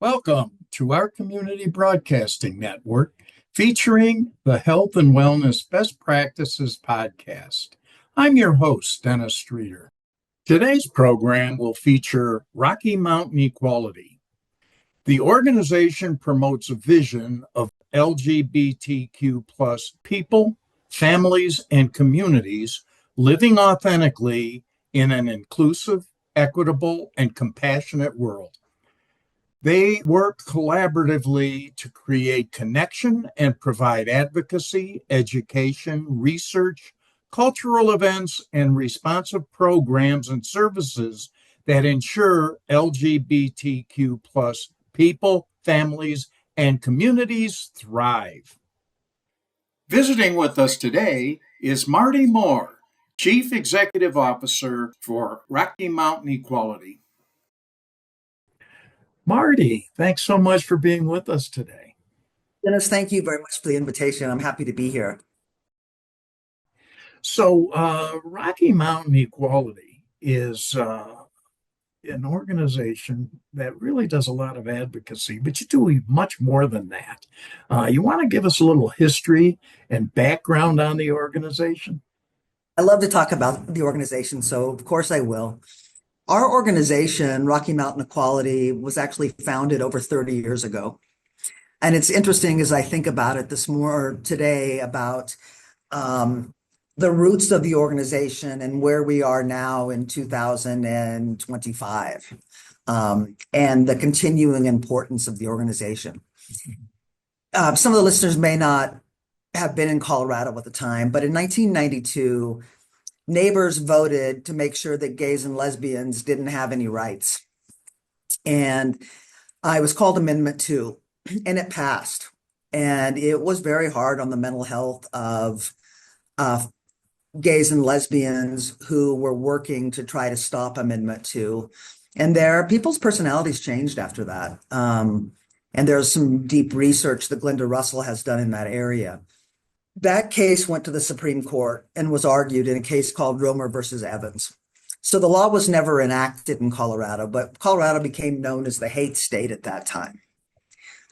Welcome to our community broadcasting network featuring the Health and Wellness Best Practices podcast. I'm your host, Dennis Streeter. Today's program will feature Rocky Mountain Equality. The organization promotes a vision of LGBTQ plus people, families, and communities living authentically in an inclusive, equitable, and compassionate world. They work collaboratively to create connection and provide advocacy, education, research, cultural events, and responsive programs and services that ensure LGBTQ plus people, families, and communities thrive. Visiting with us today is Marty Moore, Chief Executive Officer for Rocky Mountain Equality. Marty, thanks so much for being with us today. Dennis, thank you very much for the invitation. I'm happy to be here. So, Rocky Mountain Equality is an organization that really does a lot of advocacy, but you do much more than that. You want to give us a little history and background on the organization? I love to talk about the organization, so of course I will. Our organization, Rocky Mountain Equality, was actually founded over 30 years ago. And it's interesting as I think about it this more today about the roots of the organization and where we are now in 2025 and the continuing importance of the organization. Some of the listeners may not have been in Colorado at the time, but in 1992, neighbors voted to make sure that gays and lesbians didn't have any rights. And it was called Amendment 2, and it passed. And it was very hard on the mental health of gays and lesbians who were working to try to stop Amendment 2. And people's personalities changed after that. And there's some deep research that Glenda Russell has done in that area. That case went to the Supreme Court and was argued in a case called Romer versus Evans. So the law was never enacted in Colorado, but Colorado became known as the hate state at that time.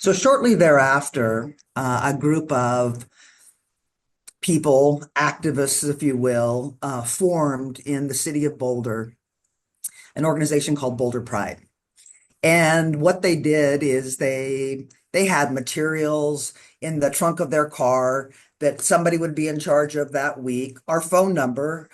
So shortly thereafter, a group of people, activists, if you will, formed in the city of Boulder, an organization called Boulder Pride. And what they did is they had materials in the trunk of their car that somebody would be in charge of that week. Our phone number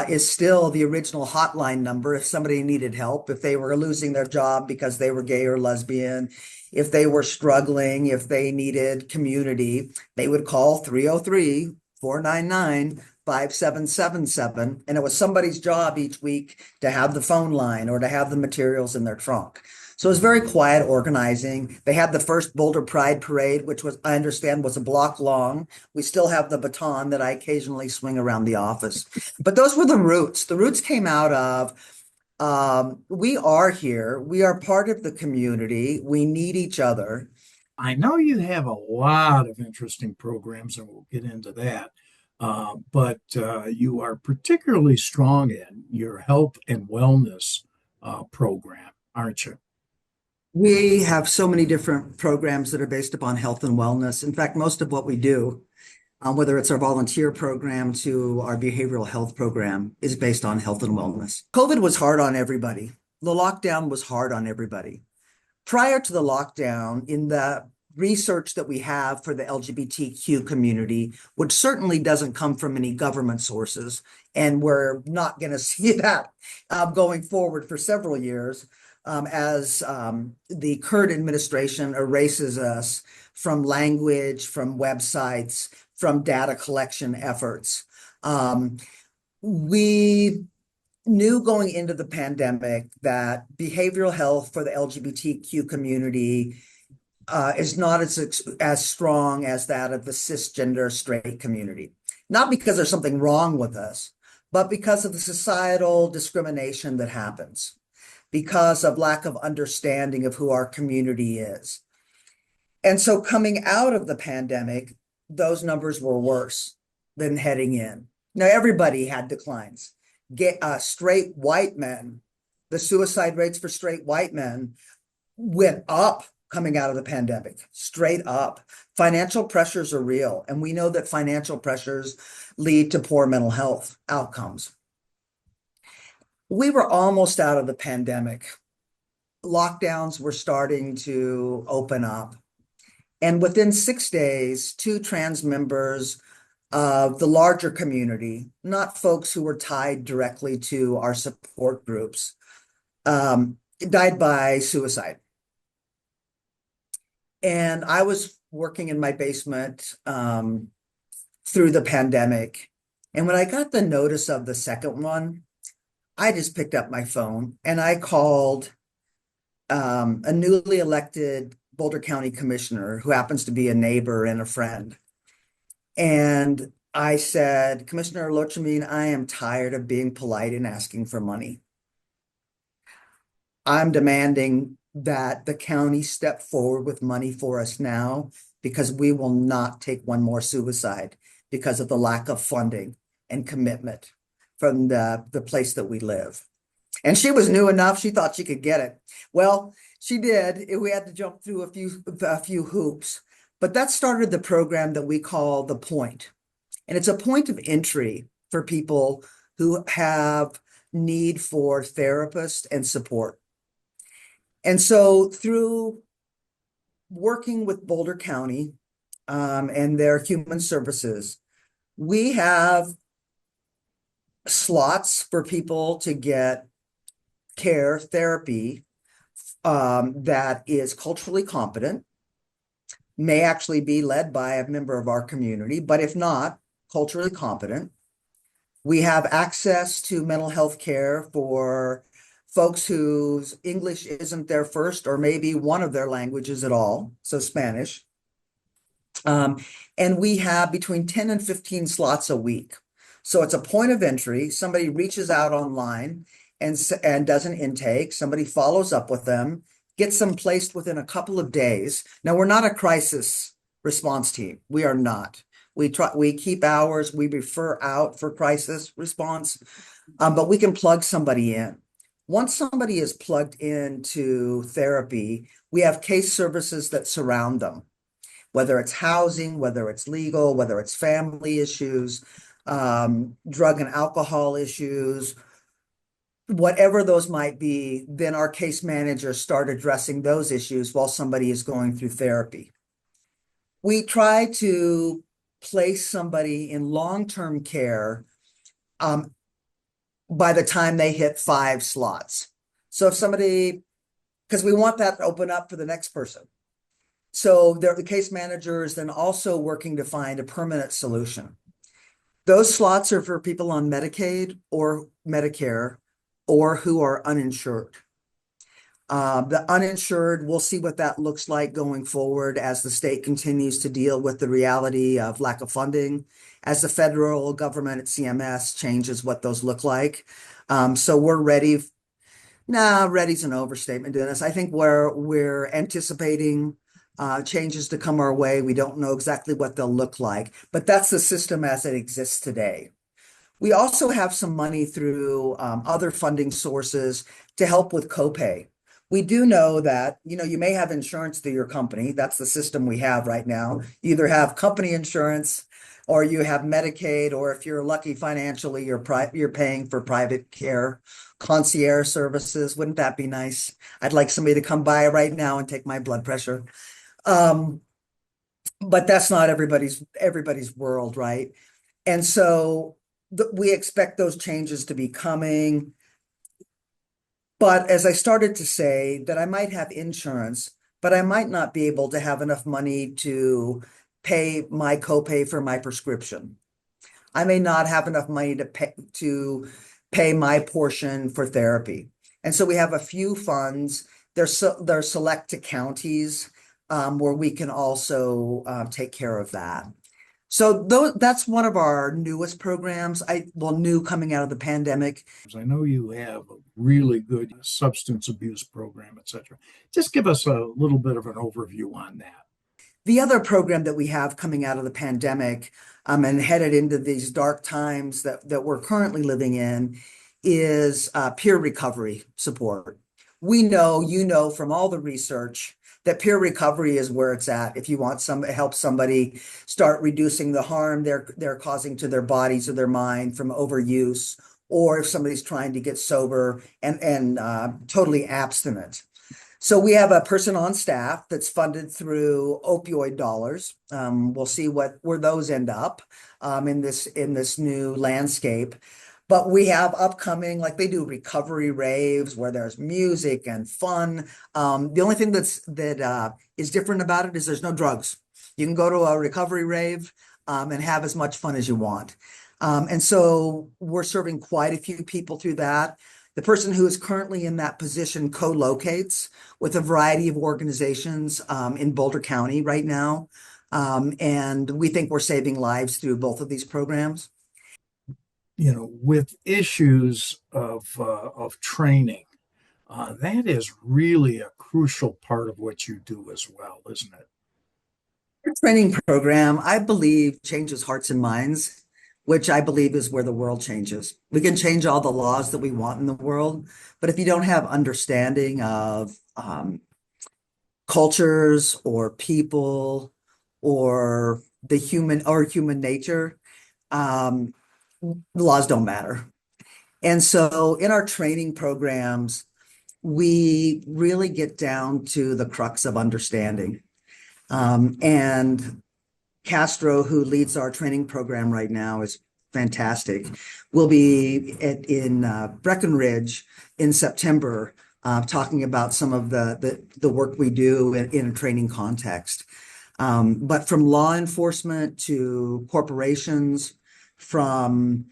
is still the original hotline number if somebody needed help, if they were losing their job because they were gay or lesbian, if they were struggling, if they needed community, they would call 303-499-5777. And it was somebody's job each week to have the phone line or to have the materials in their trunk. So it was very quiet organizing. They had the first Boulder Pride Parade, which was, I understand, was a block long. We still have the baton that I occasionally swing around the office. But those were the roots. The roots came out of, we are here. We are part of the community. We need each other. I know you have a lot of interesting programs, and we'll get into that. But you are particularly strong in your health and wellness program, aren't you? We have so many different programs that are based upon health and wellness. In fact, most of what we do, whether it's our volunteer program to our behavioral health program, is based on health and wellness. COVID was hard on everybody. The lockdown was hard on everybody. Prior to the lockdown, in the research that we have for the LGBTQ community, which certainly doesn't come from any government sources, and we're not going to see that going forward for several years, as the current administration erases us from language, from websites, from data collection efforts. We knew going into the pandemic that behavioral health for the LGBTQ community is not as strong as that of the cisgender straight community. Not because there's something wrong with us, but because of the societal discrimination that happens, because of lack of understanding of who our community is. And so coming out of the pandemic, those numbers were worse than heading in. Now, everybody had declines. Straight white men, the suicide rates for straight white men went up coming out of the pandemic, straight up. Financial pressures are real, and we know that financial pressures lead to poor mental health outcomes. We were almost out of the pandemic. Lockdowns were starting to open up. And within 6 days, two trans members of the larger community, not folks who were tied directly to our support groups, died by suicide. And I was working in my basement through the pandemic. And when I got the notice of the second one, I just picked up my phone and I called a newly elected Boulder County commissioner who happens to be a neighbor and a friend. And I said, Commissioner Lochamin, I am tired of being polite and asking for money. I'm demanding that the county step forward with money for us now, because we will not take one more suicide because of the lack of funding and commitment from the place that we live. And she was new enough, she thought she could get it. Well, she did. We had to jump through a few hoops, but that started the program that we call The Point. And it's a point of entry for people who have need for therapists and support. And so through working with Boulder County and their human services, we have slots for people to get care, therapy that is culturally competent, may actually be led by a member of our community, but if not, culturally competent. We have access to mental health care for folks whose English isn't their first or maybe one of their languages at all, so Spanish. And we have between 10 and 15 slots a week. So it's a point of entry. Somebody reaches out online and does an intake. Somebody follows up with them, gets them placed within a couple of days. Now, we're not a crisis response team. We are not. We keep hours, we refer out for crisis response, but we can plug somebody in. Once somebody is plugged into therapy, we have case services that surround them, whether it's housing, whether it's legal, whether it's family issues, drug and alcohol issues, whatever those might be, then our case managers start addressing those issues while somebody is going through therapy. We try to place somebody in long-term care by the time they hit 5 slots. So if somebody, because we want that to open up for the next person. So the case manager is then also working to find a permanent solution. Those slots are for people on Medicaid or Medicare or who are uninsured. The uninsured, we'll see what that looks like going forward as the state continues to deal with the reality of lack of funding, as the federal government at CMS changes what those look like. So we're ready. Ready's an overstatement, Dennis. I think we're anticipating changes to come our way. We don't know exactly what they'll look like, but that's the system as it exists today. We also have some money through other funding sources to help with copay. We do know that, you may have insurance through your company. That's the system we have right now. You either have company insurance or you have Medicaid, or if you're lucky financially, you're paying for private care, concierge services. Wouldn't that be nice? I'd like somebody to come by right now and take my blood pressure. But that's not everybody's world, right? And so we expect those changes to be coming. But as I started to say, that I might have insurance, but I might not be able to have enough money to pay my copay for my prescription. I may not have enough money to pay my portion for therapy. And so we have a few funds. They're select to counties where we can also take care of that. So that's one of our newest programs. New coming out of the pandemic. I know you have a really good substance abuse program, et cetera. Just give us a little bit of an overview on that. The other program that we have coming out of the pandemic and headed into these dark times that we're currently living in is peer recovery support. We know, you know, from all the research that peer recovery is where it's at. If you want some help somebody start reducing the harm they're causing to their bodies or their mind from overuse, or if somebody's trying to get sober and totally abstinent. So we have a person on staff that's funded through opioid dollars. We'll see where those end up in this new landscape. But we have upcoming, like they do recovery raves where there's music and fun. The only thing that is different about it is there's no drugs. You can go to a recovery rave and have as much fun as you want. And so we're serving quite a few people through that. The person who is currently in that position co-locates with a variety of organizations in Boulder County right now. And we think we're saving lives through both of these programs. With issues of training, that is really a crucial part of what you do as well, isn't it? Our training program, I believe, changes hearts and minds, which I believe is where the world changes. We can change all the laws that we want in the world, but if you don't have understanding of cultures or people or human nature, um, the laws don't matter. And so in our training programs, we really get down to the crux of understanding. And Castro, who leads our training program right now, is fantastic. We'll be in Breckenridge in September, talking about some of the work we do in a training context. But from law enforcement to corporations, from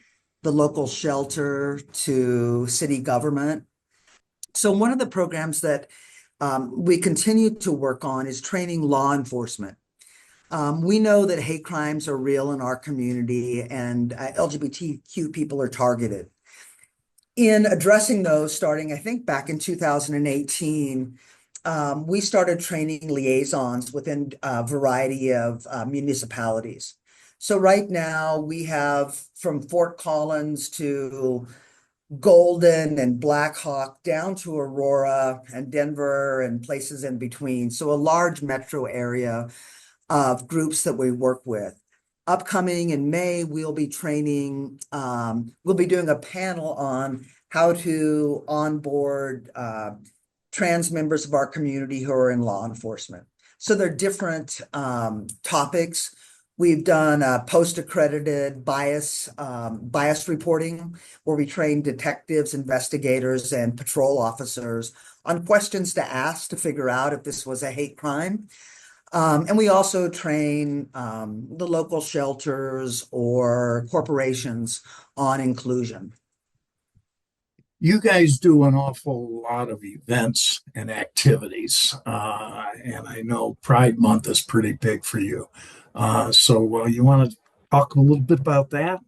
the local shelter to city government. So one of the programs that we continue to work on is training law enforcement. We know that hate crimes are real in our community and LGBTQ people are targeted. In addressing those, starting, I think, back in 2018, we started training liaisons within a variety of municipalities. So right now we have from Fort Collins to Golden and Black Hawk down to Aurora and Denver and places in between. So a large metro area of groups that we work with. Upcoming in May, we'll be doing a panel on how to onboard trans members of our community who are in law enforcement. So they're different topics. We've done post-accredited bias reporting, where we train detectives, investigators, and patrol officers on questions to ask to figure out if this was a hate crime. And we also train the local shelters or corporations on inclusion. You guys do an awful lot of events and activities, and I know Pride Month is pretty big for you. So you want to talk a little bit about that?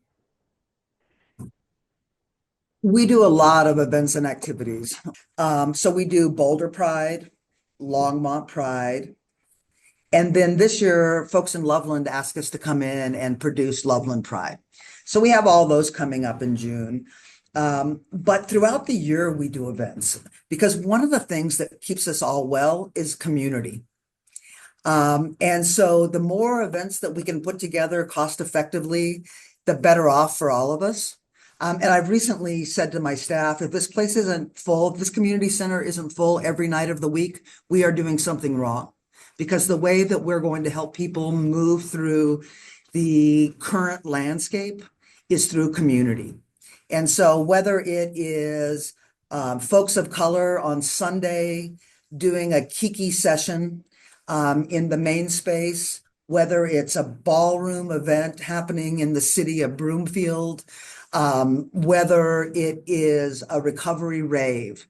We do a lot of events and activities. So we do Boulder Pride, Longmont Pride, and then this year, folks in Loveland asked us to come in and produce Loveland Pride. So we have all those coming up in June. But throughout the year, we do events because one of the things that keeps us all well is community. And so the more events that we can put together cost effectively, the better off for all of us. And I've recently said to my staff, if this place isn't full, if this community center isn't full every night of the week, we are doing something wrong. Because the way that we're going to help people move through the current landscape is through community. And so whether it is folks of color on Sunday doing a kiki session in the main space, whether it's a ballroom event happening in the city of Broomfield, whether it is a recovery rave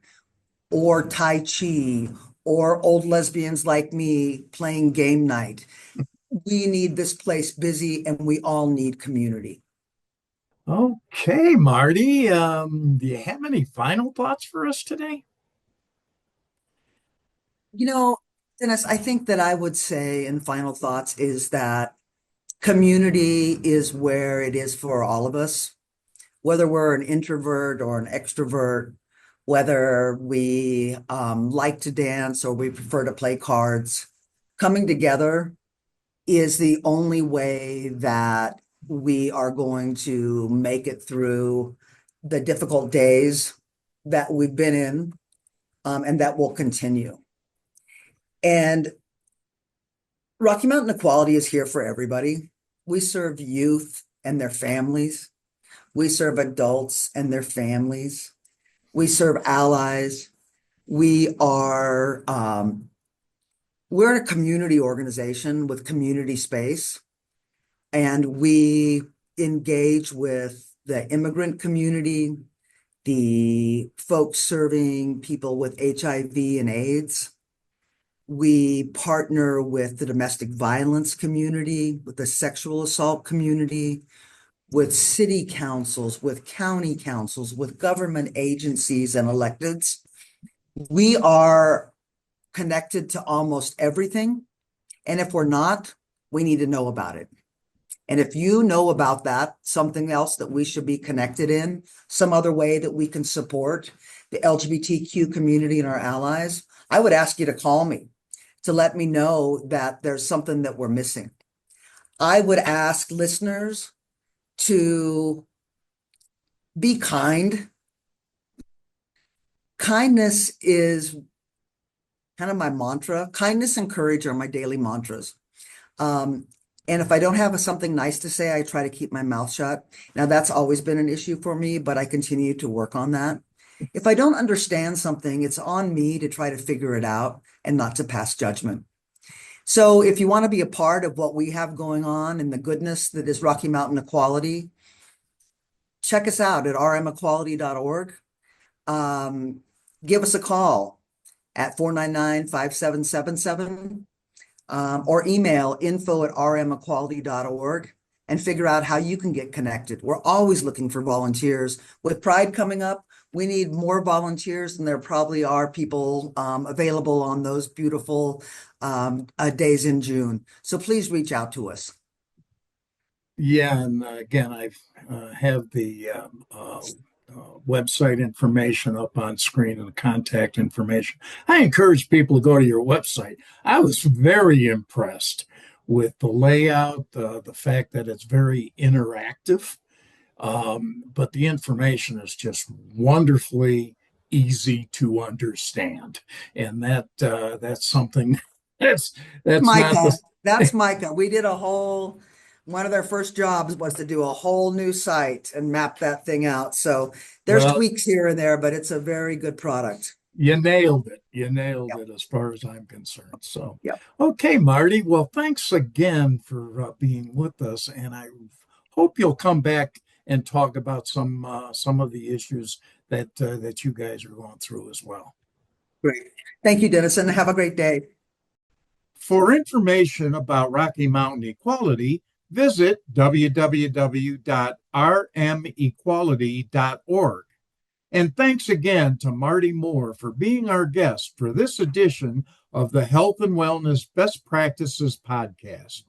or Tai Chi or old lesbians like me playing game night. We need this place busy and we all need community. Okay, Marty, do you have any final thoughts for us today? You know, Dennis, I think that I would say in final thoughts is that community is where it is for all of us, whether we're an introvert or an extrovert, whether we like to dance or we prefer to play cards. Coming together is the only way that we are going to make it through the difficult days that we've been in, and that will continue. And Rocky Mountain Equality is here for everybody. We serve youth and their families. We serve adults and their families. We serve allies. We're a community organization with community space, and we engage with the immigrant community, the folks serving people with HIV and AIDS. We partner with the domestic violence community, with the sexual assault community, with city councils, with county councils, with government agencies and electeds. We are connected to almost everything. And if we're not, we need to know about it. And if you know about that, something else that we should be connected in, some other way that we can support the LGBTQ community and our allies, I would ask you to call me to let me know that there's something that we're missing. I would ask listeners to be kind. Kindness is kind of my mantra. Kindness and courage are my daily mantras. And if I don't have something nice to say, I try to keep my mouth shut. Now, that's always been an issue for me, but I continue to work on that. If I don't understand something, it's on me to try to figure it out and not to pass judgment. So if you want to be a part of what we have going on and the goodness that is Rocky Mountain Equality, check us out at rmequality.org. Give us a call at 499-5777, or email info@rmequality.org and figure out how you can get connected. We're always looking for volunteers. With Pride coming up, we need more volunteers, and there probably are people available on those beautiful days in June. So please reach out to us. Yeah, and again, I have the website information up on screen and the contact information. I encourage people to go to your website. I was very impressed with the layout, the fact that it's very interactive, but the information is just wonderfully easy to understand, and that's something that's not Micah, the that's Micah. We did one of their first jobs was to do a whole new site and map that thing out. So there's well. tweaks here and there, but it's a very good product. You nailed it. You nailed Yep. it as far as I'm concerned. So, Yep. okay, Marty. Well, thanks again for being with us, and I hope you'll come back and talk about some of the issues that you guys are going through as well. Great. Thank you, Dennis, and have a great day. For information about Rocky Mountain Equality, visit www.rmequality.org. And thanks again to Marty Moore for being our guest for this edition of the Health and Wellness Best Practices Podcast.